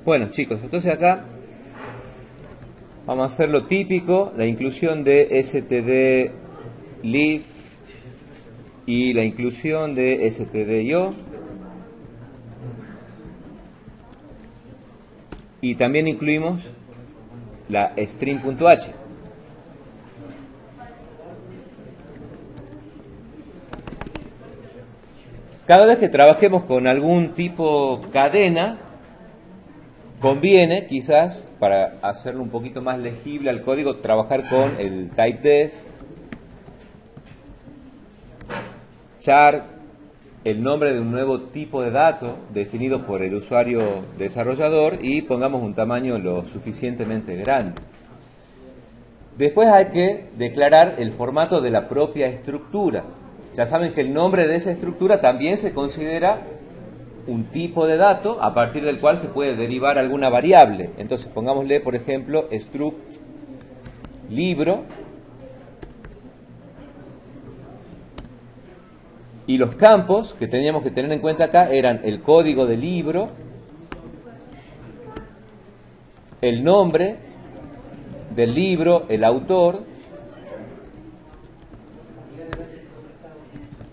Bueno, chicos, entonces acá vamos a hacer lo típico, la inclusión de std_leaf y la inclusión de std_io. Y también incluimos la string.h. Cada vez que trabajemos con algún tipo cadena, conviene, quizás, para hacerlo un poquito más legible al código, trabajar con el typedef, char, el nombre de un nuevo tipo de dato definido por el usuario desarrollador y pongamos un tamaño lo suficientemente grande. Después hay que declarar el formato de la propia estructura. Ya saben que el nombre de esa estructura también se considera un tipo de dato a partir del cual se puede derivar alguna variable. Entonces pongámosle, por ejemplo, struct libro. Y los campos que teníamos que tener en cuenta acá eran el código del libro, el nombre del libro, el autor.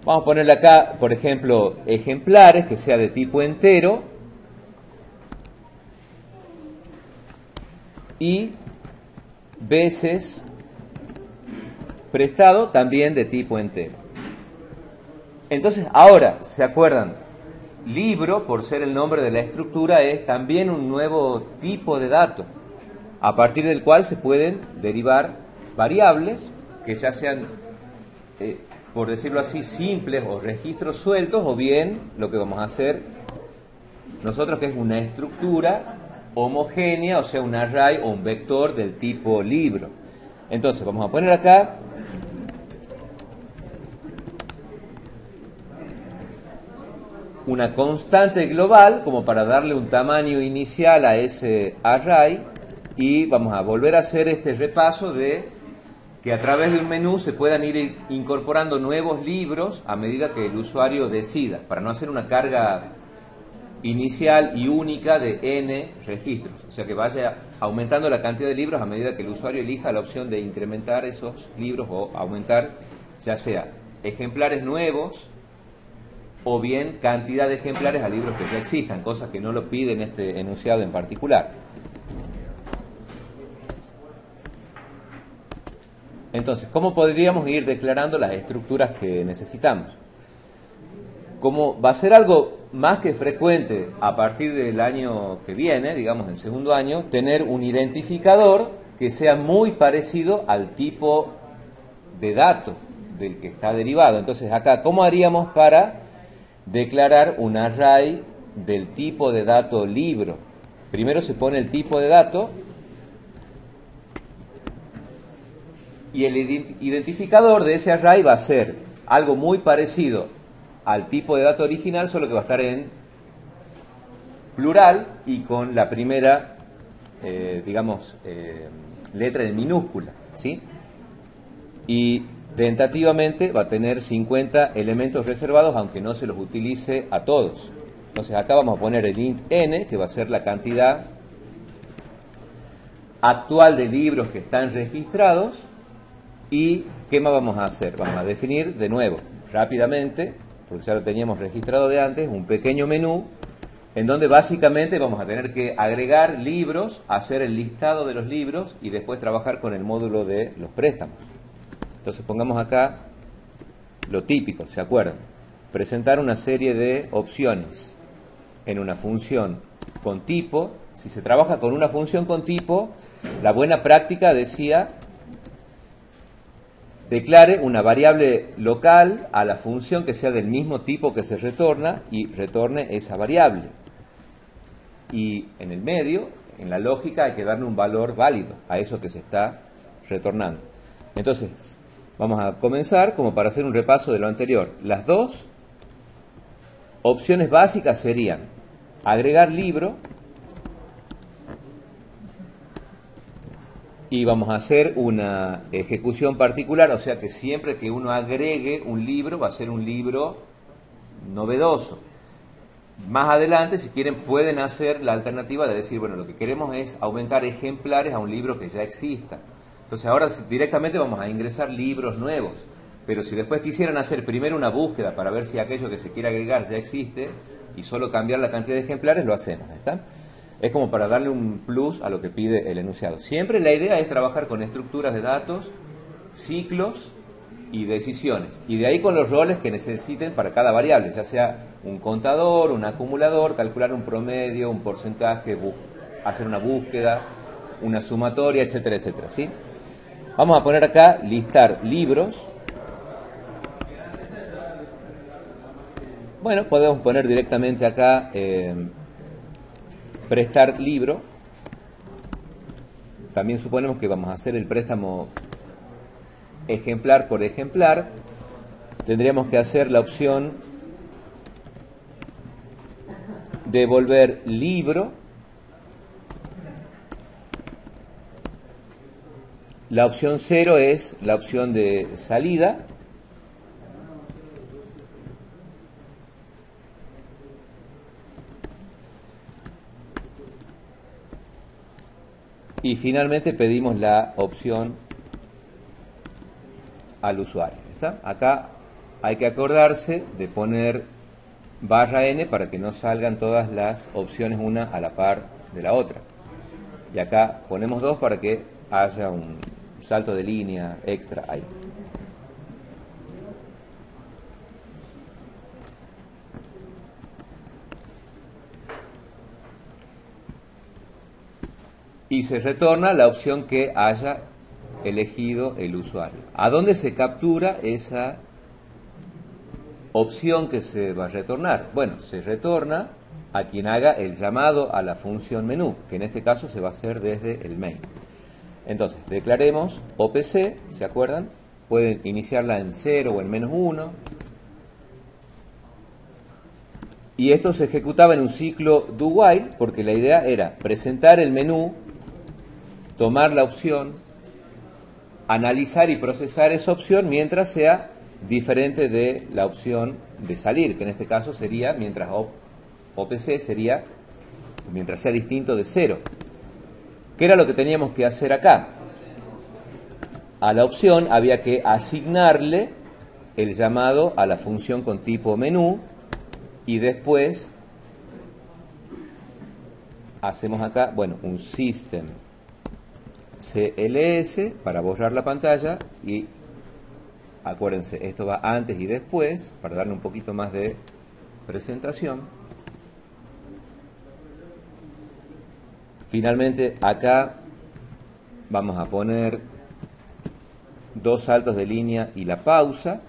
Vamos a ponerle acá, por ejemplo, ejemplares, que sea de tipo entero. Y veces prestado también de tipo entero. Entonces, ahora, ¿se acuerdan? Libro, por ser el nombre de la estructura, es también un nuevo tipo de dato, a partir del cual se pueden derivar variables que ya sean, por decirlo así, simples o registros sueltos, o bien lo que vamos a hacer nosotros, que es una estructura homogénea, o sea, un array o un vector del tipo libro. Entonces, vamos a poner acá una constante global como para darle un tamaño inicial a ese array, y vamos a volver a hacer este repaso de que a través de un menú se puedan ir incorporando nuevos libros a medida que el usuario decida, para no hacer una carga inicial y única de n registros, o sea que vaya aumentando la cantidad de libros a medida que el usuario elija la opción de incrementar esos libros o aumentar ya sea ejemplares nuevos o bien cantidad de ejemplares a libros que ya existan, cosas que no lo piden este enunciado en particular. Entonces, ¿cómo podríamos ir declarando las estructuras que necesitamos? Como va a ser algo más que frecuente a partir del año que viene, digamos el segundo año, tener un identificador que sea muy parecido al tipo de dato del que está derivado. Entonces, acá, ¿cómo haríamos para declarar un array del tipo de dato libro? Primero se pone el tipo de dato y el identificador de ese array va a ser algo muy parecido al tipo de dato original, solo que va a estar en plural y con la primera, letra en minúscula, ¿sí? Y tentativamente va a tener 50 elementos reservados, aunque no se los utilice a todos. Entonces acá vamos a poner el int n, que va a ser la cantidad actual de libros que están registrados. ¿Y qué más vamos a hacer? Vamos a definir de nuevo, rápidamente, porque ya lo teníamos registrado de antes, un pequeño menú en donde básicamente vamos a tener que agregar libros, hacer el listado de los libros y después trabajar con el módulo de los préstamos. Entonces pongamos acá lo típico, ¿se acuerdan? Presentar una serie de opciones en una función con tipo. Si se trabaja con una función con tipo, la buena práctica decía: declare una variable local a la función que sea del mismo tipo que se retorna y retorne esa variable. Y en el medio, en la lógica, hay que darle un valor válido a eso que se está retornando. Entonces, vamos a comenzar como para hacer un repaso de lo anterior. Las dos opciones básicas serían agregar libro, y vamos a hacer una ejecución particular, o sea que siempre que uno agregue un libro va a ser un libro novedoso. Más adelante, si quieren, pueden hacer la alternativa de decir, bueno, lo que queremos es aumentar ejemplares a un libro que ya exista. Entonces ahora directamente vamos a ingresar libros nuevos. Pero si después quisieran hacer primero una búsqueda para ver si aquello que se quiere agregar ya existe y solo cambiar la cantidad de ejemplares, lo hacemos, ¿está? Es como para darle un plus a lo que pide el enunciado. Siempre la idea es trabajar con estructuras de datos, ciclos y decisiones. Y de ahí con los roles que necesiten para cada variable, ya sea un contador, un acumulador, calcular un promedio, un porcentaje, hacer una búsqueda, una sumatoria, etcétera, etcétera, ¿sí? Vamos a poner acá listar libros. Bueno, podemos poner directamente acá prestar libro. También suponemos que vamos a hacer el préstamo ejemplar por ejemplar. Tendríamos que hacer la opción devolver libro. La opción 0 es la opción de salida. Y finalmente pedimos la opción al usuario. ¿Está? Acá hay que acordarse de poner /n para que no salgan todas las opciones una a la par de la otra. Y acá ponemos 2 para que haya un salto de línea extra ahí. Y se retorna la opción que haya elegido el usuario. ¿A dónde se captura esa opción que se va a retornar? Bueno, se retorna a quien haga el llamado a la función menú, que en este caso se va a hacer desde el main. Entonces, declaremos OPC, ¿se acuerdan? Pueden iniciarla en 0 o en -1. Y esto se ejecutaba en un ciclo do while, porque la idea era presentar el menú, tomar la opción, analizar y procesar esa opción mientras sea diferente de la opción de salir, que en este caso sería, mientras OPC sería, mientras sea distinto de 0. ¿Qué era lo que teníamos que hacer acá? A la opción había que asignarle el llamado a la función con tipo menú y después hacemos acá, bueno, un system CLS para borrar la pantalla y acuérdense, esto va antes y después para darle un poquito más de presentación. Finalmente acá vamos a poner 2 saltos de línea y la pausa.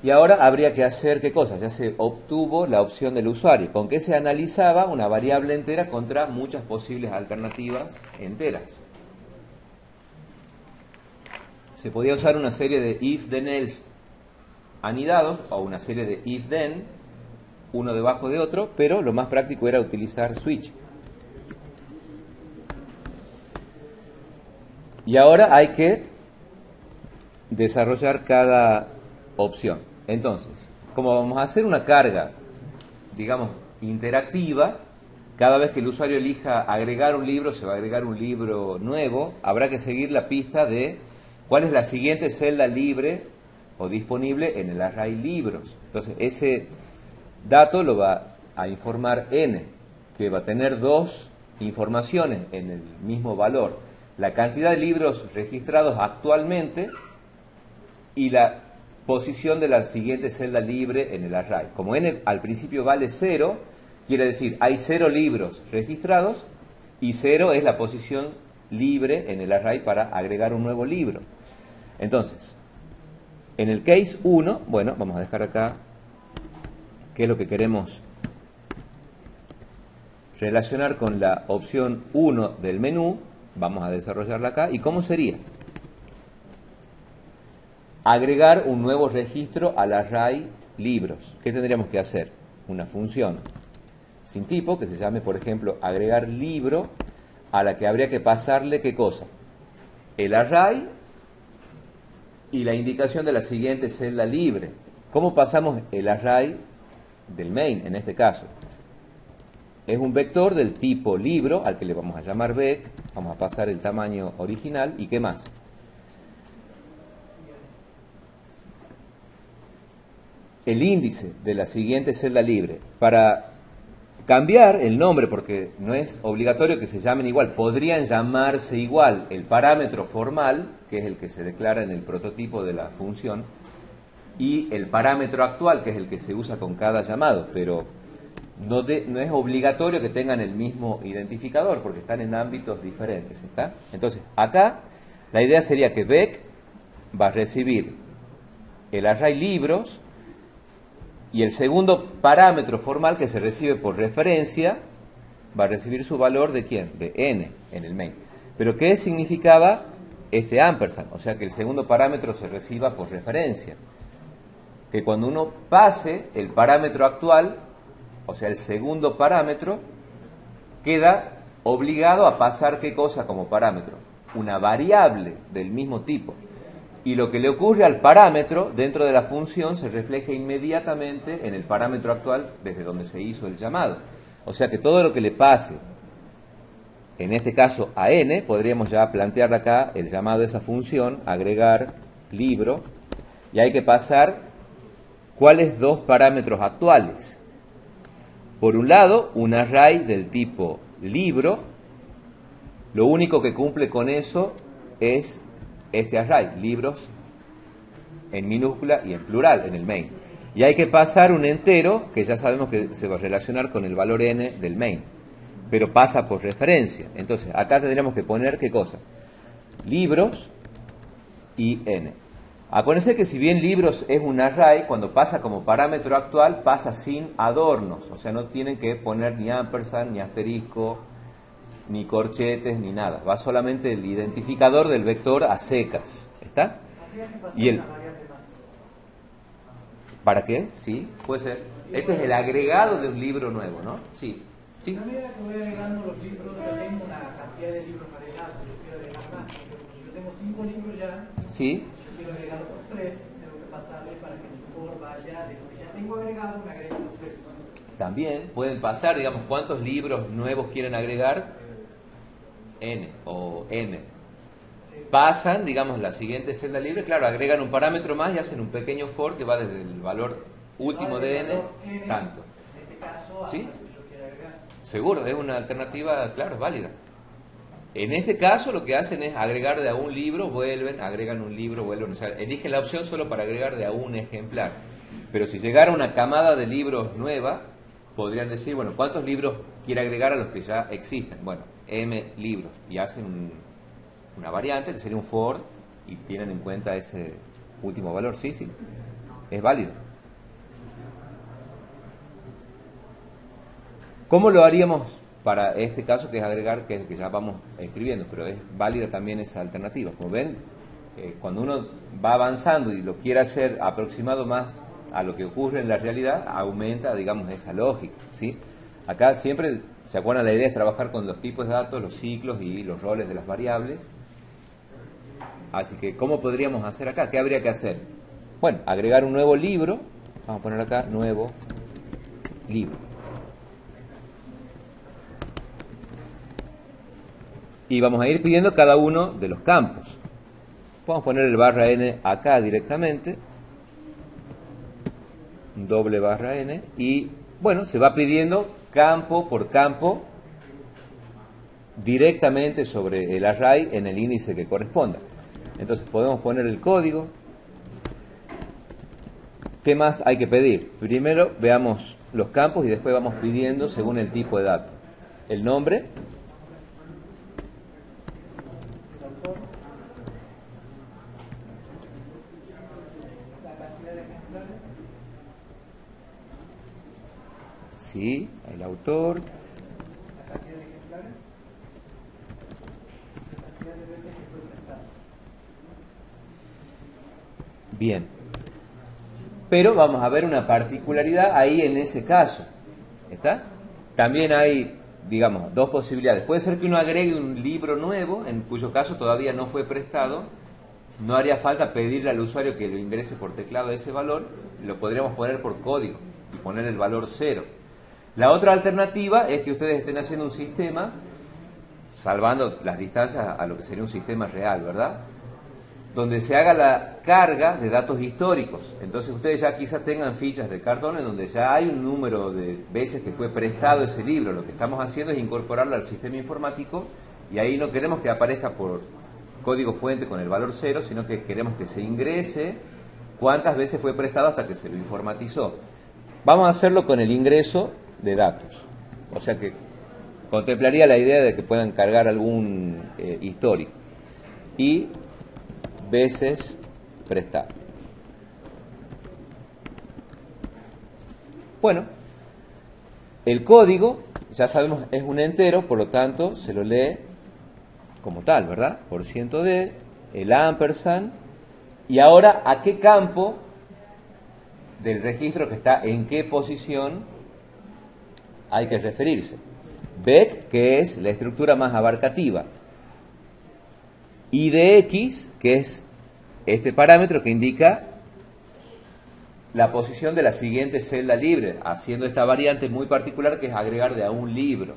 Y ahora habría que hacer, ¿qué cosa? Ya se obtuvo la opción del usuario, con que se analizaba una variable entera contra muchas posibles alternativas enteras. Se podía usar una serie de if, then, else anidados o una serie de if, then, uno debajo de otro, pero lo más práctico era utilizar switch. Y ahora hay que desarrollar cada opción. Entonces, como vamos a hacer una carga, digamos, interactiva, cada vez que el usuario elija agregar un libro, se va a agregar un libro nuevo, habrá que seguir la pista de cuál es la siguiente celda libre o disponible en el array libros. Entonces, ese dato lo va a informar n, que va a tener 2 informaciones en el mismo valor: la cantidad de libros registrados actualmente y la posición de la siguiente celda libre en el array. Como n al principio vale 0, quiere decir hay 0 libros registrados y 0 es la posición libre en el array para agregar un nuevo libro. Entonces, en el case 1, bueno, vamos a dejar acá qué es lo que queremos relacionar con la opción 1 del menú. Vamos a desarrollarla acá. ¿Y cómo sería? Agregar un nuevo registro al array libros. ¿Qué tendríamos que hacer? Una función sin tipo que se llame, por ejemplo, agregar libro, a la que habría que pasarle ¿qué cosa? el array y la indicación de la siguiente celda libre. ¿Cómo pasamos el array del main en este caso? Es un vector del tipo libro, al que le vamos a llamar vec, vamos a pasar el tamaño original, ¿y qué más? El índice de la siguiente celda libre. Para cambiar el nombre, porque no es obligatorio que se llamen igual, podrían llamarse igual el parámetro formal, que es el que se declara en el prototipo de la función, y el parámetro actual, que es el que se usa con cada llamado, pero no es obligatorio que tengan el mismo identificador, porque están en ámbitos diferentes, ¿está? Entonces, acá la idea sería que vec va a recibir el array libros, y el segundo parámetro formal que se recibe por referencia va a recibir su valor de ¿quién? De n en el main. Pero ¿qué significaba este ampersand? O sea, que el segundo parámetro se reciba por referencia. Que cuando uno pase el parámetro actual, o sea, el segundo parámetro, queda obligado a pasar ¿qué cosa como parámetro? Una variable del mismo tipo. Y lo que le ocurre al parámetro dentro de la función se refleja inmediatamente en el parámetro actual desde donde se hizo el llamado. O sea que todo lo que le pase, en este caso a n, podríamos ya plantear acá el llamado de esa función, agregar libro, y hay que pasar cuáles dos parámetros actuales. Por un lado, un array del tipo libro, lo único que cumple con eso es este array, libros en minúscula y en plural en el main. Y hay que pasar un entero que ya sabemos que se va a relacionar con el valor n del main, pero pasa por referencia. Entonces, acá tendríamos que poner ¿qué cosa? Libros y n. Acuérdense que si bien libros es un array, cuando pasa como parámetro actual, pasa sin adornos. O sea, no tienen que poner ni ampersand, ni asterisco, ni corchetes, ni nada. Va solamente el identificador del vector a secas. ¿Está? Y el... ¿Para qué? Sí, puede ser. Este es el agregado de un libro nuevo, ¿no? Sí. ¿Sí? A medida que voy agregando los libros, ya tengo una cantidad de libros agregados. Yo quiero agregar más. Si yo tengo 5 libros ya, Sí. yo quiero agregar otros 3, tengo que pasarle para que el for vaya de lo que ya tengo agregado, me agregue los 3. También pueden pasar, digamos, ¿cuántos libros nuevos quieren agregar? N o M. Pasan, digamos, la siguiente celda libre, claro, agregan un parámetro más y hacen un pequeño for que va desde el valor último de n, tanto. En este caso, ¿Sí? que yo quiera agregar. Seguro, es una alternativa, claro, válida. En este caso lo que hacen es agregar de a un libro, vuelven, agregan un libro, vuelven, o sea, eligen la opción solo para agregar de a un ejemplar. Pero si llegara una camada de libros nueva, podrían decir, bueno, ¿cuántos libros quiere agregar a los que ya existen? Bueno, m libros, y hacen una variante que sería un for y tienen en cuenta ese último valor. Sí, sí, es válido. ¿Cómo lo haríamos para este caso, que es agregar, que es el que ya vamos escribiendo? Pero es válida también esa alternativa. Como ven, cuando uno va avanzando y lo quiere hacer aproximado más a lo que ocurre en la realidad, aumenta, digamos, esa lógica, ¿sí? Acá siempre, ¿se acuerdan? La idea es trabajar con los tipos de datos, los ciclos y los roles de las variables. Así que, ¿cómo podríamos hacer acá? ¿Qué habría que hacer? Bueno, agregar un nuevo libro. Vamos a poner acá, nuevo libro. Y vamos a ir pidiendo cada uno de los campos. Vamos a poner el barra n acá directamente. Doble barra n. Y, bueno, se va pidiendo campo por campo directamente sobre el array en el índice que corresponda. Entonces podemos poner el código. ¿Qué más hay que pedir? Primero veamos los campos y después vamos pidiendo según el tipo de dato. El nombre. Sí, el autor. La cantidad de ejemplares, la cantidad de veces que fue prestado. Bien. Pero vamos a ver una particularidad ahí en ese caso. ¿Está? También hay digamos, dos posibilidades. Puede ser que uno agregue un libro nuevo, en cuyo caso todavía no fue prestado. No haría falta pedirle al usuario que lo ingrese por teclado ese valor, lo podríamos poner por código y poner el valor 0. La otra alternativa es que ustedes estén haciendo un sistema, salvando las distancias a lo que sería un sistema real, ¿verdad?, donde se haga la carga de datos históricos. Entonces ustedes ya quizás tengan fichas de cartón en donde ya hay un número de veces que fue prestado ese libro. Lo que estamos haciendo es incorporarlo al sistema informático, y ahí no queremos que aparezca por código fuente con el valor 0, sino que queremos que se ingrese cuántas veces fue prestado hasta que se lo informatizó. Vamos a hacerlo con el ingreso de datos, o sea que contemplaría la idea de que puedan cargar algún histórico y veces prestado. Bueno, el código, ya sabemos, es un entero, por lo tanto se lo lee como tal, ¿verdad? %d, el ampersand, y ahora a qué campo del registro que está en qué posición hay que referirse. Bec, que es la estructura más abarcativa, y de x, que es este parámetro que indica la posición de la siguiente celda libre, haciendo esta variante muy particular que es agregar de a un libro.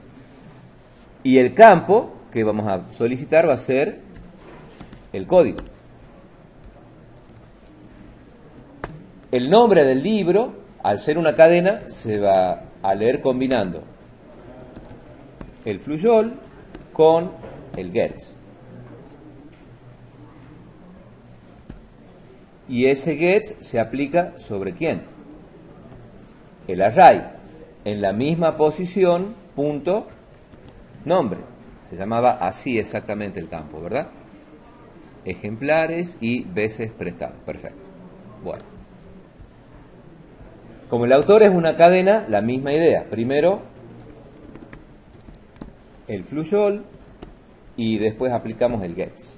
Y el campo que vamos a solicitar va a ser el código. El nombre del libro, al ser una cadena, se va a leer combinando el fluyol con el gets. Y ese gets se aplica ¿sobre quién? El array, en la misma posición, punto, nombre. Se llamaba así exactamente el campo, ¿verdad? Ejemplares y veces prestado. Perfecto. Bueno. Como el autor es una cadena, la misma idea. Primero el fluyol y después aplicamos el gets.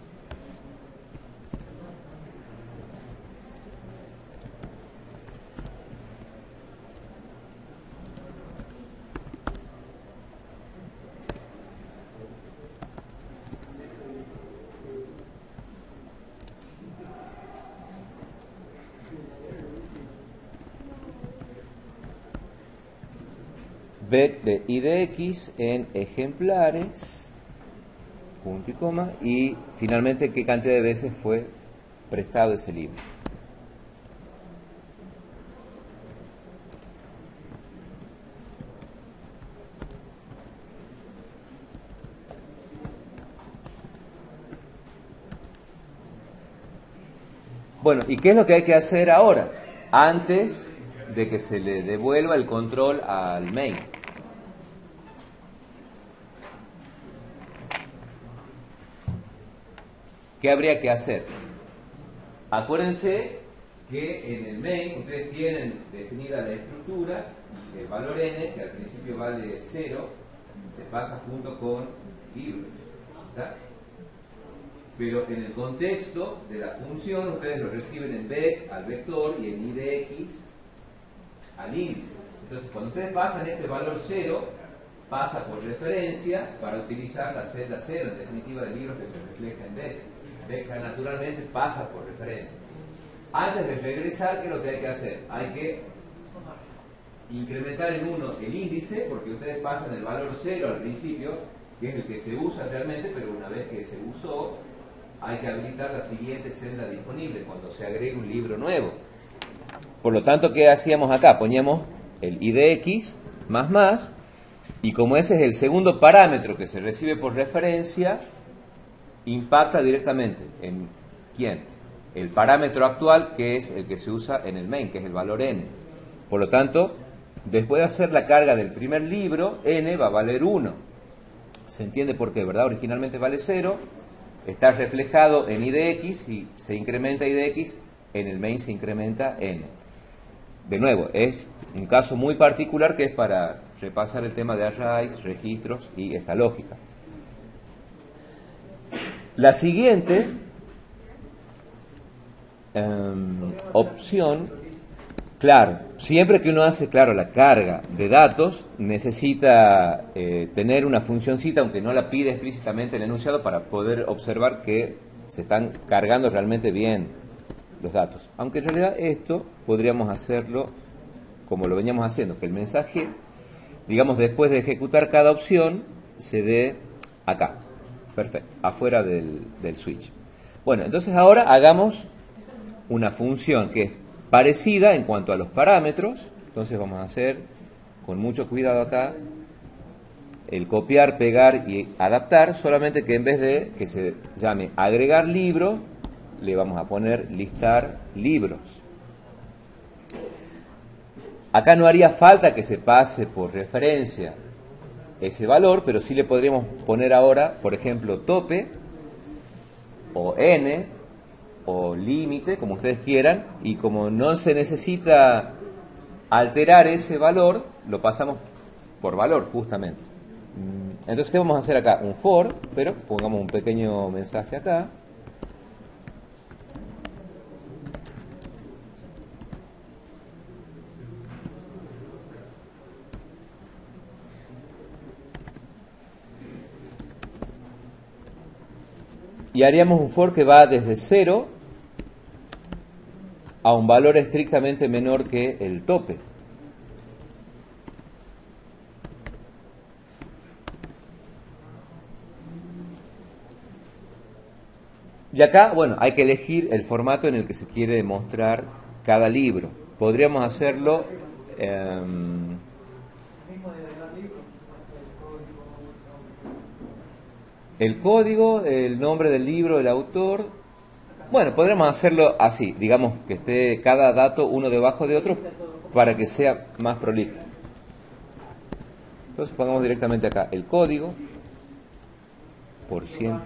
Bec de i de x en ejemplares, punto y coma, y finalmente qué cantidad de veces fue prestado ese libro. Bueno, ¿y qué es lo que hay que hacer ahora? Antes de que se le devuelva el control al main. ¿Qué habría que hacer? Acuérdense que en el main ustedes tienen definida la estructura y el valor n, que al principio vale 0, se pasa junto con libro, ¿está? Pero en el contexto de la función ustedes lo reciben en bec al vector y en i de x al índice. Entonces cuando ustedes pasan este valor 0, pasa por referencia para utilizar la celda 0, en definitiva del libro que se refleja en bec. Bec ya naturalmente pasa por referencia. Antes de regresar, ¿qué es lo que hay que hacer? Hay que incrementar en 1 el índice, porque ustedes pasan el valor 0 al principio, que es el que se usa realmente, pero una vez que se usó, hay que habilitar la siguiente celda disponible cuando se agregue un libro nuevo. Por lo tanto, ¿qué hacíamos acá? Poníamos el i de x más, y como ese es el segundo parámetro que se recibe por referencia, impacta directamente en ¿quién? El parámetro actual, que es el que se usa en el main, que es el valor n. Por lo tanto, después de hacer la carga del primer libro, n va a valer 1. ¿Se entiende por qué, verdad? Originalmente vale 0, está reflejado en i de x y se incrementa i de x, en el main se incrementa n. De nuevo, es un caso muy particular que es para repasar el tema de arrays, registros y esta lógica. La siguiente opción Claro, siempre que uno hace, claro, la carga de datos, necesita tener una funcioncita, aunque no la pide explícitamente el enunciado, para poder observar que se están cargando realmente bien los datos. Aunque en realidad esto podríamos hacerlo como lo veníamos haciendo, que el mensaje, digamos, después de ejecutar cada opción, se dé acá. Perfecto, afuera del switch. Bueno, entonces ahora hagamos una función que es parecida en cuanto a los parámetros. Entonces vamos a hacer con mucho cuidado acá el copiar, pegar y adaptar, solamente que en vez de que se llame agregar libro, le vamos a poner listar libros. Acá no haría falta que se pase por referencia ese valor, pero sí le podríamos poner ahora, por ejemplo, tope o n o límite, como ustedes quieran, y como no se necesita alterar ese valor, lo pasamos por valor justamente. Entonces, ¿qué vamos a hacer acá? Un for, pero pongamos un pequeño mensaje acá. Y haríamos un for que va desde 0 a un valor estrictamente menor que el tope. Y acá, bueno, hay que elegir el formato en el que se quiere mostrar cada libro. Podríamos hacerlo... el código, el nombre del libro, el autor. Bueno, podríamos hacerlo así, digamos que esté cada dato uno debajo de otro para que sea más prolijo. Entonces pongamos directamente acá el código por 100.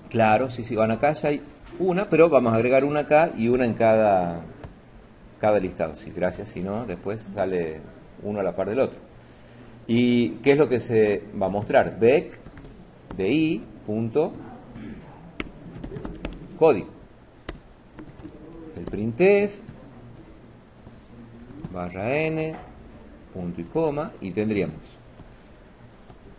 Claro, sí, van acá, ya hay una, pero vamos a agregar una acá y una en cada listado. Sí, gracias, si no, después sale uno a la par del otro. ¿Y qué es lo que se va a mostrar? Bec de i punto código. El printf barra n punto y coma, y tendríamos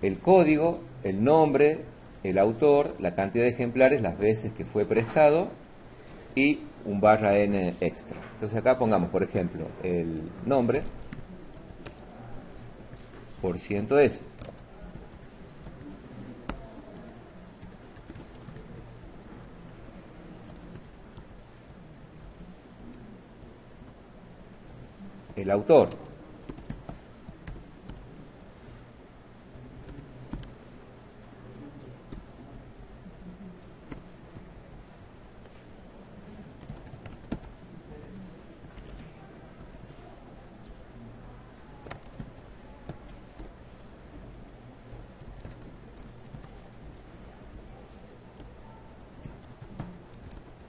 el código, el nombre, el autor, la cantidad de ejemplares, las veces que fue prestado y un barra n extra. Entonces acá pongamos, por ejemplo, el nombre por %s. El autor.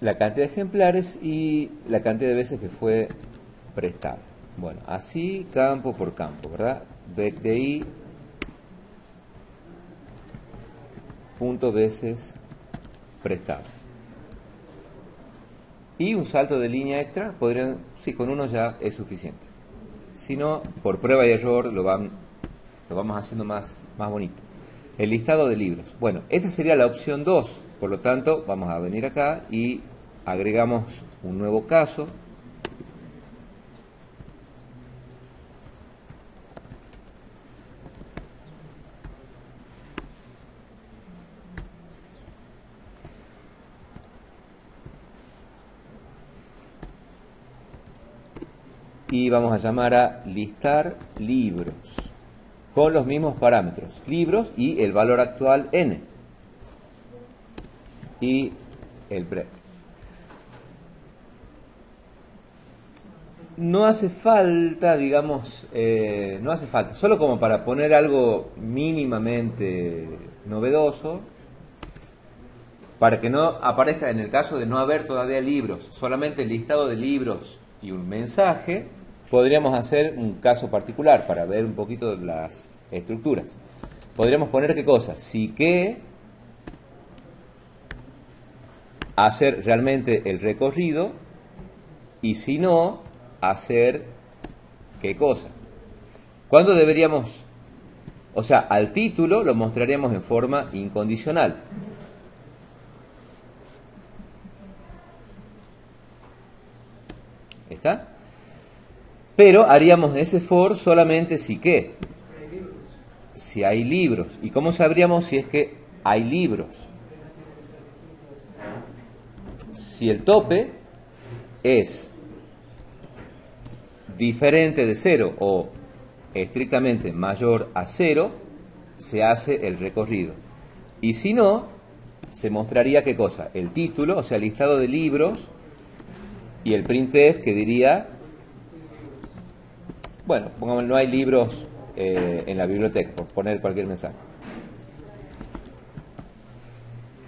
La cantidad de ejemplares y la cantidad de veces que fue prestado. Bueno, así campo por campo, ¿verdad? Bec de i punto veces prestado. Y un salto de línea extra, podrían, sí, con uno ya es suficiente. Si no, por prueba y error lo vamos haciendo más bonito. El listado de libros. Bueno, esa sería la opción 2. Por lo tanto, vamos a venir acá y agregamos un nuevo caso. Y vamos a llamar a listar libros con los mismos parámetros, libros y el valor actual n y el break. No hace falta, digamos, no hace falta, solo como para poner algo mínimamente novedoso, para que no aparezca, en el caso de no haber todavía libros, solamente el listado de libros y un mensaje. Podríamos hacer un caso particular para ver un poquito las estructuras. Podríamos poner qué cosa, si que hacer realmente el recorrido y si no, hacer ¿qué cosa? ¿Cuándo deberíamos? O sea, al título lo mostraríamos en forma incondicional. ¿Está? Pero haríamos ese for solamente si ¿qué? Si hay libros. ¿Y cómo sabríamos si es que hay libros? Si el tope es diferente de 0 o estrictamente mayor a 0, se hace el recorrido. Y si no, se mostraría ¿qué cosa? El título, o sea, el listado de libros, y el printf que diría, bueno, pongamos, no hay libros en la biblioteca, por poner cualquier mensaje.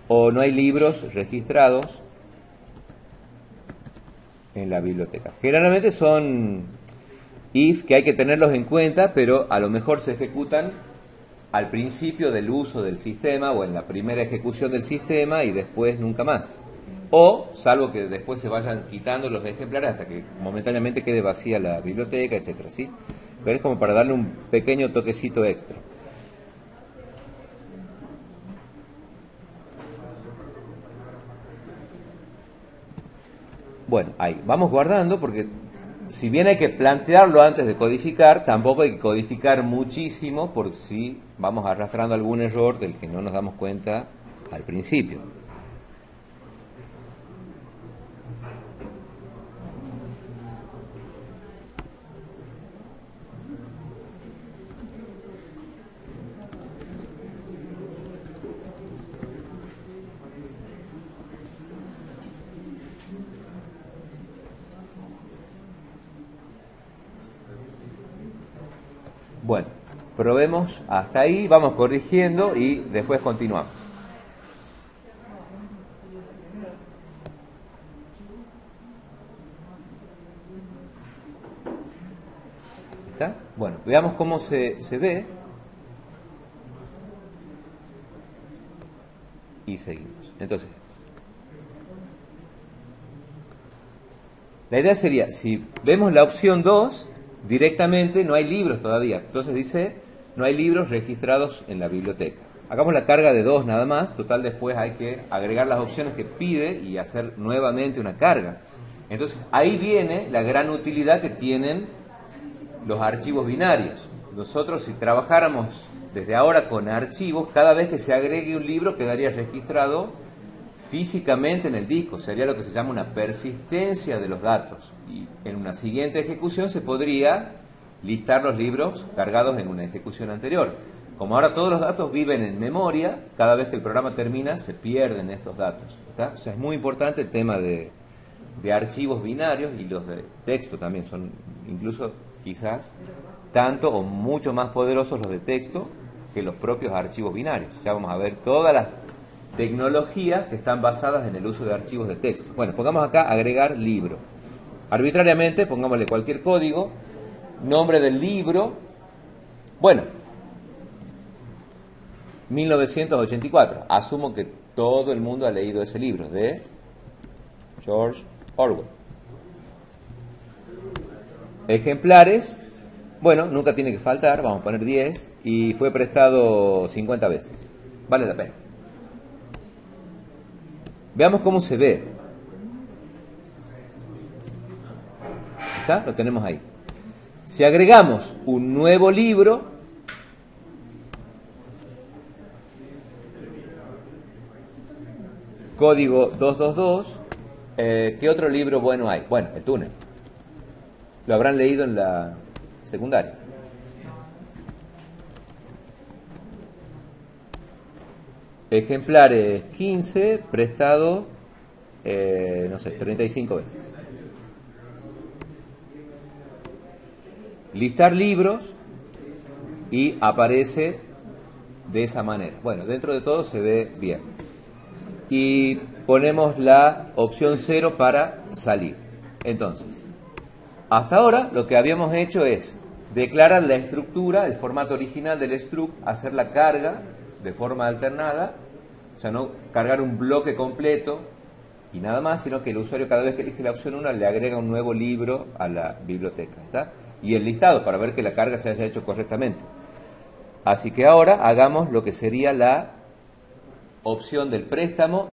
O no hay libros registrados en la biblioteca. Generalmente son if que hay que tenerlos en cuenta, pero a lo mejor se ejecutan al principio del uso del sistema o en la primera ejecución del sistema y después nunca más. O, salvo que después se vayan quitando los ejemplares hasta que momentáneamente quede vacía la biblioteca, etcétera, ¿sí? Pero es como para darle un pequeño toquecito extra. Bueno, ahí, vamos guardando porque si bien hay que plantearlo antes de codificar, tampoco hay que codificar muchísimo por si vamos arrastrando algún error del que no nos damos cuenta al principio. Bueno, probemos hasta ahí, vamos corrigiendo y después continuamos. ¿Está? Bueno, veamos cómo se ve. Y seguimos. Entonces, la idea sería, si vemos la opción 2, directamente no hay libros todavía. Entonces dice, no hay libros registrados en la biblioteca. Hagamos la carga de 2 nada más. Total, después hay que agregar las opciones que pide y hacer nuevamente una carga. Entonces, ahí viene la gran utilidad que tienen los archivos binarios. Nosotros, si trabajáramos desde ahora con archivos, cada vez que se agregue un libro quedaría registrado físicamente en el disco. Sería lo que se llama una persistencia de los datos. Y en una siguiente ejecución se podría listar los libros cargados en una ejecución anterior. Como ahora todos los datos viven en memoria, cada vez que el programa termina se pierden estos datos. ¿Está? O sea, es muy importante el tema de archivos binarios, y los de texto también son incluso quizás tanto o mucho más poderosos los de texto que los propios archivos binarios. Ya vamos a ver todas las tecnologías que están basadas en el uso de archivos de texto. Bueno, pongamos acá agregar libro. Arbitrariamente pongámosle cualquier código, nombre del libro. Bueno, 1984. Asumo que todo el mundo ha leído ese libro de George Orwell. Ejemplares. Bueno, nunca tiene que faltar, vamos a poner 10, y fue prestado 50 veces. Vale la pena. Veamos cómo se ve. ¿Está? Lo tenemos ahí. Si agregamos un nuevo libro, código 222, ¿qué otro libro bueno hay? Bueno, El túnel. Lo habrán leído en la secundaria. Ejemplares 15, prestado, no sé, 35 veces. Listar libros y aparece de esa manera. Bueno, dentro de todo se ve bien. Y ponemos la opción 0 para salir. Entonces, hasta ahora lo que habíamos hecho es declarar la estructura, el formato original del struct, hacer la carga de forma alternada, o sea, no cargar un bloque completo y nada más, sino que el usuario cada vez que elige la opción 1 le agrega un nuevo libro a la biblioteca, ¿está? Y el listado para ver que la carga se haya hecho correctamente. Así que ahora hagamos lo que sería la opción del préstamo.